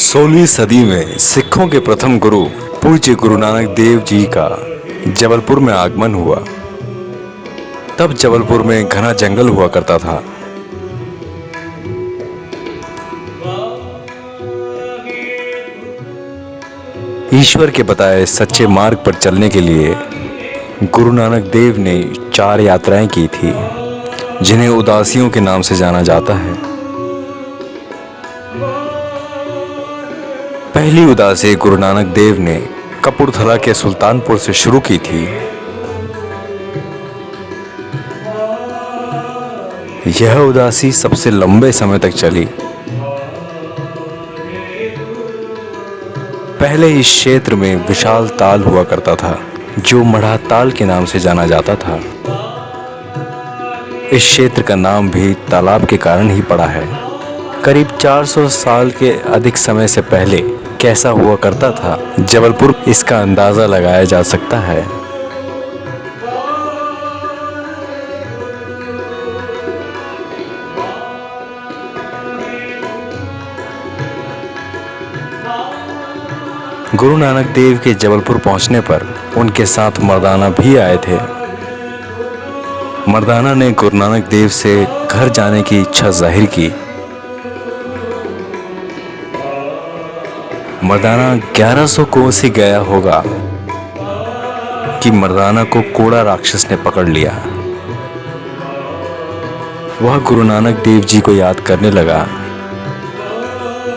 16वीं सदी में सिखों के प्रथम गुरु पूज्य गुरु नानक देव जी का जबलपुर में आगमन हुआ। तब जबलपुर में घना जंगल हुआ करता था। ईश्वर के बताए सच्चे मार्ग पर चलने के लिए गुरु नानक देव ने 4 यात्राएं की थी, जिन्हें उदासियों के नाम से जाना जाता है। पहली उदासी गुरु नानक देव ने कपूरथला के सुल्तानपुर से शुरू की थी। यह उदासी सबसे लंबे समय तक चली। पहले इस क्षेत्र में विशाल ताल हुआ करता था, जो मढ़ा ताल के नाम से जाना जाता था। इस क्षेत्र का नाम भी तालाब के कारण ही पड़ा है। करीब 400 साल के अधिक समय से पहले कैसा हुआ करता था जबलपुर, इसका अंदाजा लगाया जा सकता है। गुरु नानक देव के जबलपुर पहुंचने पर उनके साथ मर्दाना भी आए थे। मर्दाना ने गुरु नानक देव से घर जाने की इच्छा जाहिर की। मर्दाना 1100 कोस ही गया होगा कि मर्दाना को कोड़ा राक्षस ने पकड़ लिया। वह गुरु नानक देव जी को याद करने लगा।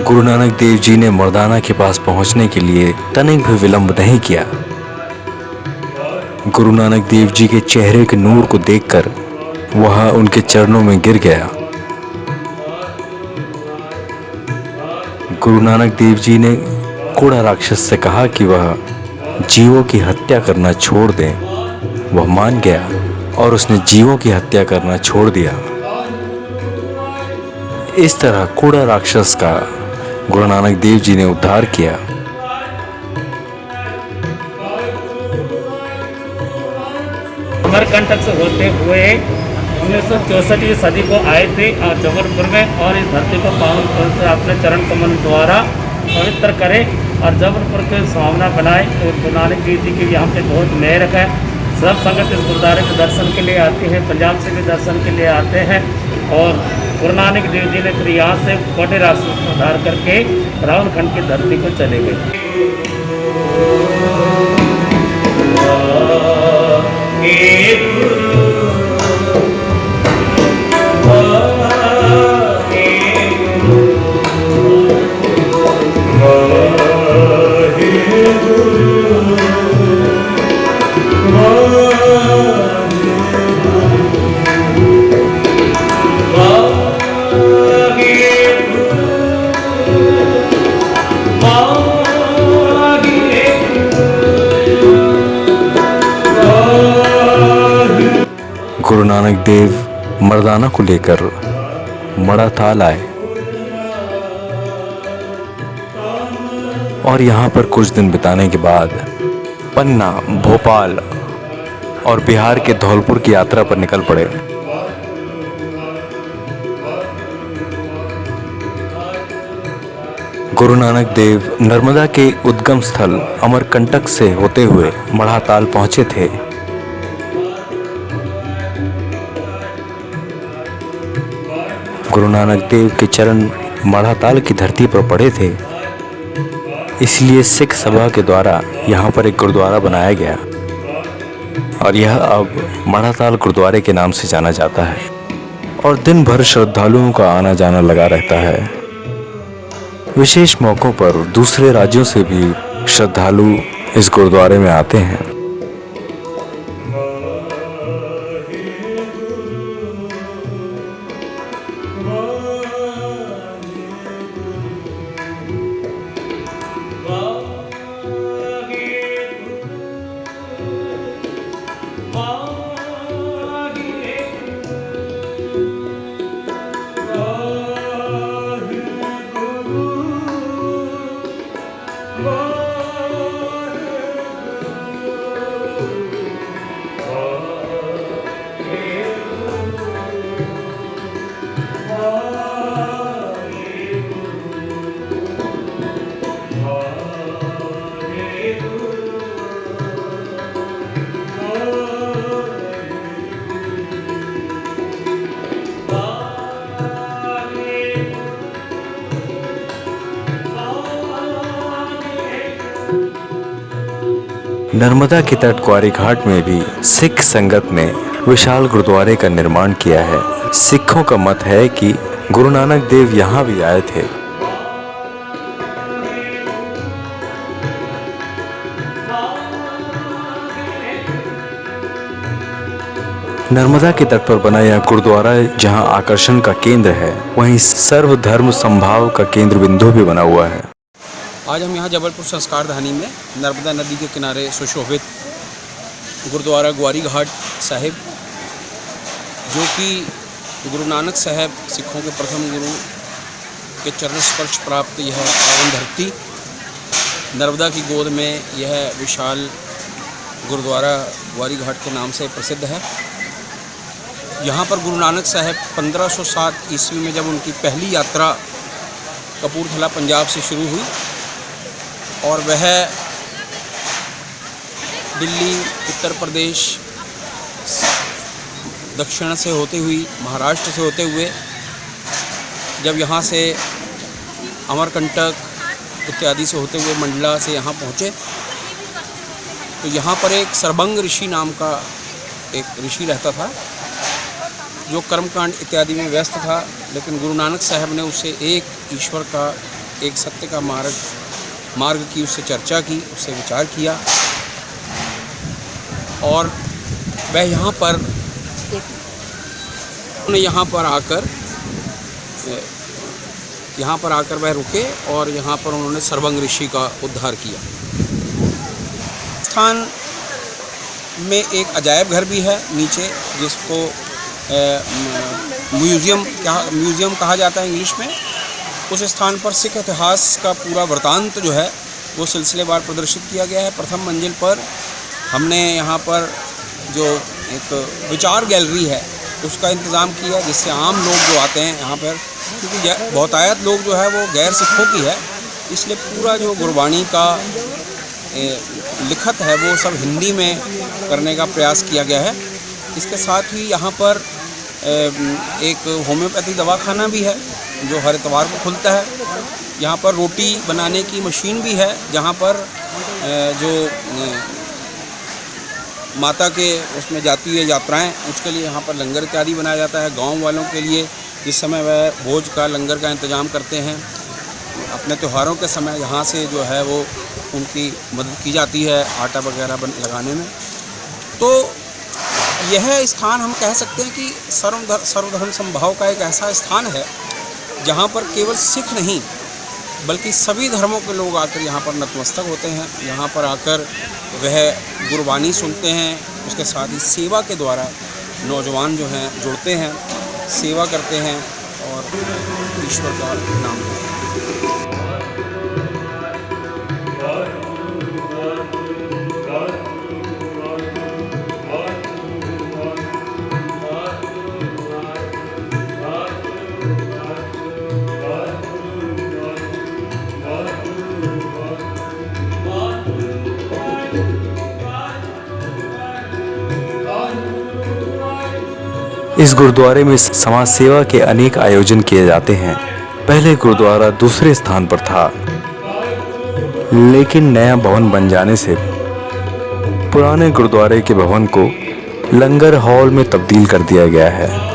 गुरु नानक देव जी ने मर्दाना के पास पहुंचने के लिए तनिक भी विलंब नहीं किया। गुरु नानक देव जी के चेहरे के नूर को देखकर वह उनके चरणों में गिर गया। गुरु नानक देव जी ने कोड़ा राक्षस से कहा कि वह जीवों की हत्या करना छोड़ दे। वह मान गया और उसने जीवों की हत्या करना छोड़ दिया। इस तरह कोड़ा राक्षस का गुरु नानक देव जी ने उद्धार किया। अमरकंटक से होते हुए 1964 सदी को आए थे जबलपुर में, और इस धरती को पावन से अपने चरण कमल द्वारा पवित्र करें और जबलपुर के सुहावना बनाए। तो गुरु नानक देव जी की यहाँ पे बहुत मेहर है। सब संगत इस गुरुद्वारे के दर्शन के लिए आती है, पंजाब से भी दर्शन के लिए आते हैं। और गुरु नानक देव जी ने फिर यहाँ से कोटे राक्षस को उद्धार करके रावणखंड की धरती को चले गए। गुरु नानक देव मर्दाना को लेकर मड़ा ताल आए और यहाँ पर कुछ दिन बिताने के बाद पन्ना, भोपाल और बिहार के धौलपुर की यात्रा पर निकल पड़े। गुरु नानक देव नर्मदा के उद्गम स्थल अमरकंटक से होते हुए मड़ा ताल पहुंचे थे। गुरु नानक देव के चरण मड़ा ताल की धरती पर पड़े थे, इसलिए सिख सभा के द्वारा यहाँ पर एक गुरुद्वारा बनाया गया और यह अब मड़ा ताल गुरुद्वारे के नाम से जाना जाता है। और दिन भर श्रद्धालुओं का आना जाना लगा रहता है। विशेष मौक़ों पर दूसरे राज्यों से भी श्रद्धालु इस गुरुद्वारे में आते हैं। नर्मदा के तट ग्वारी घाट में भी सिख संगत ने विशाल गुरुद्वारे का निर्माण किया है। सिखों का मत है कि गुरु नानक देव यहाँ भी आए थे। नर्मदा के तट पर बना यह गुरुद्वारा जहां आकर्षण का केंद्र है, वहीं सर्वधर्म संभाव का केंद्र बिंदु भी बना हुआ है। आज हम यहाँ जबलपुर संस्कार धानी में नर्मदा नदी के किनारे सुशोभित गुरुद्वारा ग्वारी घाट साहिब, जो कि गुरु नानक साहब सिखों के प्रथम गुरु के चरण स्पर्श प्राप्त यह पावन धरती नर्मदा की गोद में यह विशाल गुरुद्वारा ग्वारी घाट के नाम से प्रसिद्ध है। यहाँ पर गुरु नानक साहब 1507 ईस्वी में जब उनकी पहली यात्रा कपूरथला पंजाब से शुरू हुई और वह दिल्ली, उत्तर प्रदेश, दक्षिण से होते हुई महाराष्ट्र से होते हुए जब यहाँ से अमरकंटक इत्यादि से होते हुए मंडला से यहाँ पहुँचे तो यहाँ पर एक सरबंग ऋषि नाम का एक ऋषि रहता था जो कर्मकांड इत्यादि में व्यस्त था, लेकिन गुरु नानक साहब ने उसे एक ईश्वर का, एक सत्य का मार्ग की उससे चर्चा की, उससे विचार किया और वह यहाँ पर आकर वह रुके और यहाँ पर उन्होंने सरबंग ऋषि का उद्धार किया। स्थान में एक अजायब घर भी है नीचे, जिसको म्यूज़ियम कहा जाता है इंग्लिश में। उस स्थान पर सिख इतिहास का पूरा वृतांत जो है वो सिलसिलेवार प्रदर्शित किया गया है। प्रथम मंजिल पर हमने यहाँ पर जो एक विचार गैलरी है उसका इंतज़ाम किया, जिससे आम लोग जो आते हैं यहाँ पर, क्योंकि बहुतायत लोग जो है वो गैर सिखों की है, इसलिए पूरा जो गुरबाणी का लिखत है वो सब हिंदी में करने का प्रयास किया गया है। इसके साथ ही यहाँ पर एक होम्योपैथी दवाखाना भी है जो हर इतवार को खुलता है। यहाँ पर रोटी बनाने की मशीन भी है, जहाँ पर जो माता के उसमें जाती है यात्राएं, उसके लिए यहाँ पर लंगर इत्यादि बनाया जाता है। गांव वालों के लिए जिस समय वह भोज का लंगर का इंतज़ाम करते हैं, अपने त्योहारों के समय यहाँ से जो है वो उनकी मदद की जाती है आटा वगैरह लगाने में। तो यह स्थान हम कह सकते हैं कि सर्वधर्म संभाव का एक ऐसा स्थान है जहाँ पर केवल सिख नहीं बल्कि सभी धर्मों के लोग आकर यहाँ पर नतमस्तक होते हैं। यहाँ पर आकर वह गुरबानी सुनते हैं, उसके साथ ही सेवा के द्वारा नौजवान जो हैं जुड़ते हैं, सेवा करते हैं और ईश्वर का नाम लेते हैं। इस गुरुद्वारे में समाज सेवा के अनेक आयोजन किए जाते हैं। पहले गुरुद्वारा दूसरे स्थान पर था, लेकिन नया भवन बन जाने से पुराने गुरुद्वारे के भवन को लंगर हॉल में तब्दील कर दिया गया है।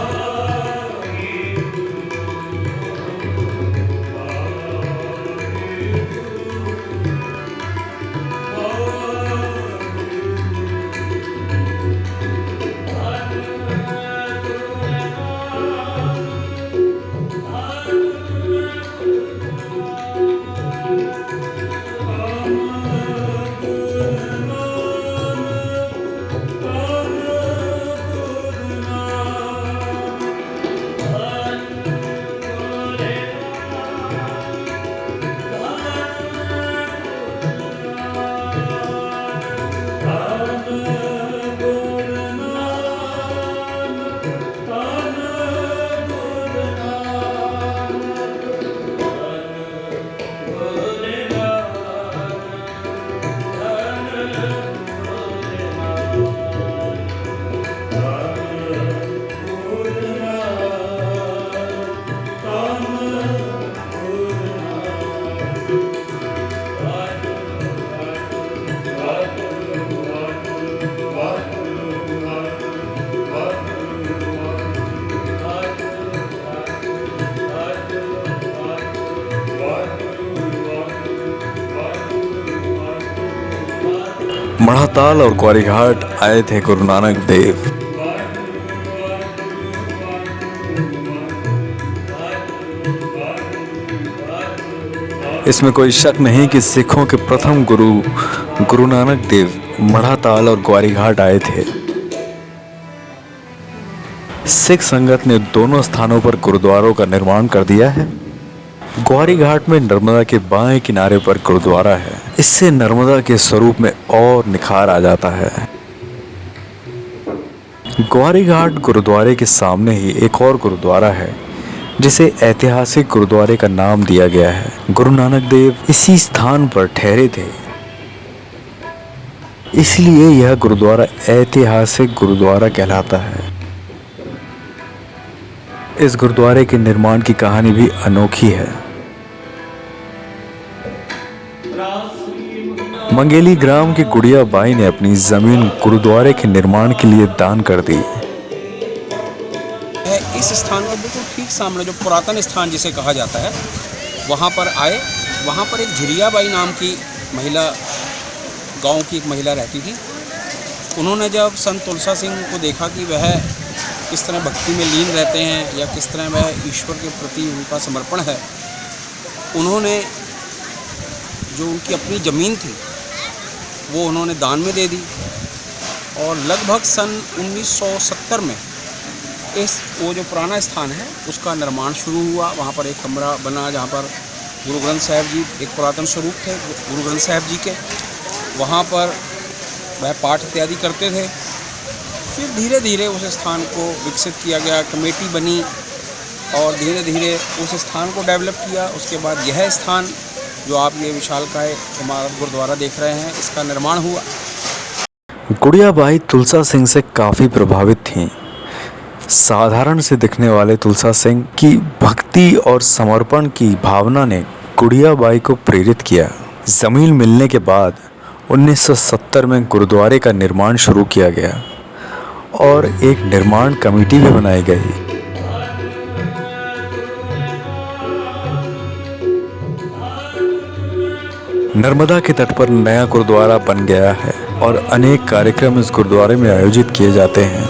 मढ़ाताल और ग्वारीघाट आए थे गुरु नानक देव। इसमें कोई शक नहीं कि सिखों के प्रथम गुरु गुरु नानक देव मढ़ाताल और ग्वारीघाट आए थे। सिख संगत ने दोनों स्थानों पर गुरुद्वारों का निर्माण कर दिया है। ग्वारीघाट में नर्मदा के बाएं किनारे पर गुरुद्वारा है। इससे नर्मदा के स्वरूप में और निखार आ जाता है। ग्वारीघाट गुरुद्वारे के सामने ही एक और गुरुद्वारा है जिसे ऐतिहासिक गुरुद्वारे का नाम दिया गया है। गुरु नानक देव इसी स्थान पर ठहरे थे, इसलिए यह गुरुद्वारा ऐतिहासिक गुरुद्वारा कहलाता है। इस गुरुद्वारे के निर्माण की कहानी भी अनोखी है। मंगेली ग्राम की गुड़िया बाई ने अपनी जमीन गुरुद्वारे के निर्माण के लिए दान कर दी। इस स्थान पर बिल्कुल ठीक सामने जो पुरातन स्थान जिसे कहा जाता है वहाँ पर आए। वहाँ पर एक झिरिया बाई नाम की महिला, गांव की एक महिला रहती थी। उन्होंने जब संत तुलसा सिंह को देखा कि वह किस तरह भक्ति में लीन रहते हैं या किस तरह वह ईश्वर के प्रति उनका समर्पण है, उन्होंने जो उनकी अपनी ज़मीन थी वो उन्होंने दान में दे दी। और लगभग सन 1970 में वो जो पुराना स्थान है उसका निर्माण शुरू हुआ। वहाँ पर एक कमरा बना जहाँ पर गुरु ग्रंथ साहिब जी एक पुरातन स्वरूप थे गुरु ग्रंथ साहिब जी के, वहाँ पर वह पाठ इत्यादि करते थे। फिर धीरे धीरे उस स्थान को विकसित किया गया, कमेटी बनी और धीरे धीरे उस स्थान को डेवलप किया। उसके बाद यह स्थान जो आप ये विशालकाय इमारत गुरुद्वारा देख रहे हैं, इसका निर्माण हुआ। गुड़िया बाई तुलसा सिंह से काफ़ी प्रभावित थीं। साधारण से दिखने वाले तुलसा सिंह की भक्ति और समर्पण की भावना ने गुड़िया बाई को प्रेरित किया। ज़मीन मिलने के बाद 1970 में गुरुद्वारे का निर्माण शुरू किया गया और एक निर्माण कमेटी भी बनाई गई। नर्मदा के तट पर नया गुरुद्वारा बन गया है और अनेक कार्यक्रम इस गुरुद्वारे में आयोजित किए जाते हैं।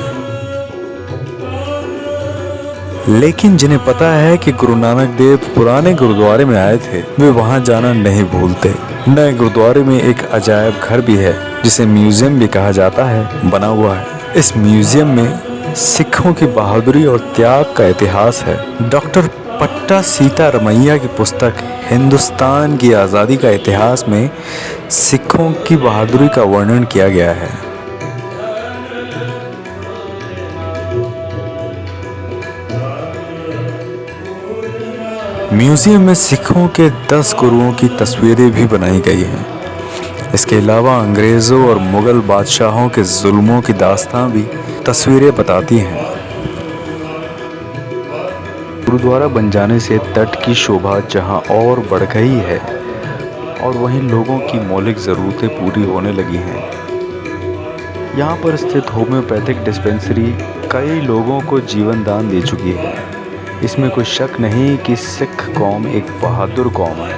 लेकिन जिन्हें पता है कि गुरु नानक देव पुराने गुरुद्वारे में आए थे, वे वहां जाना नहीं भूलते। नए गुरुद्वारे में एक अजायब घर भी है जिसे म्यूजियम भी कहा जाता है, बना हुआ है। इस म्यूजियम में सिखों की बहादुरी और त्याग का इतिहास है। डॉक्टर पट्टा सीता रमैया की पुस्तक हिंदुस्तान की आज़ादी का इतिहास में सिखों की बहादुरी का वर्णन किया गया है। म्यूजियम में सिखों के 10 गुरुओं की तस्वीरें भी बनाई गई हैं। इसके अलावा अंग्रेज़ों और मुग़ल बादशाहों के जुल्मों की दास्तां भी तस्वीरें बताती हैं। गुरुद्वारा बन जाने से तट की शोभा जहां और बढ़ गई है और वहीं लोगों की मौलिक ज़रूरतें पूरी होने लगी हैं। यहाँ पर स्थित होम्योपैथिक डिस्पेंसरी कई लोगों को जीवन दान दे चुकी है। इसमें कोई शक नहीं कि सिख कौम एक बहादुर कौम है।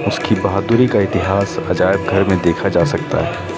उसकी बहादुरी का इतिहास अजायब घर में देखा जा सकता है।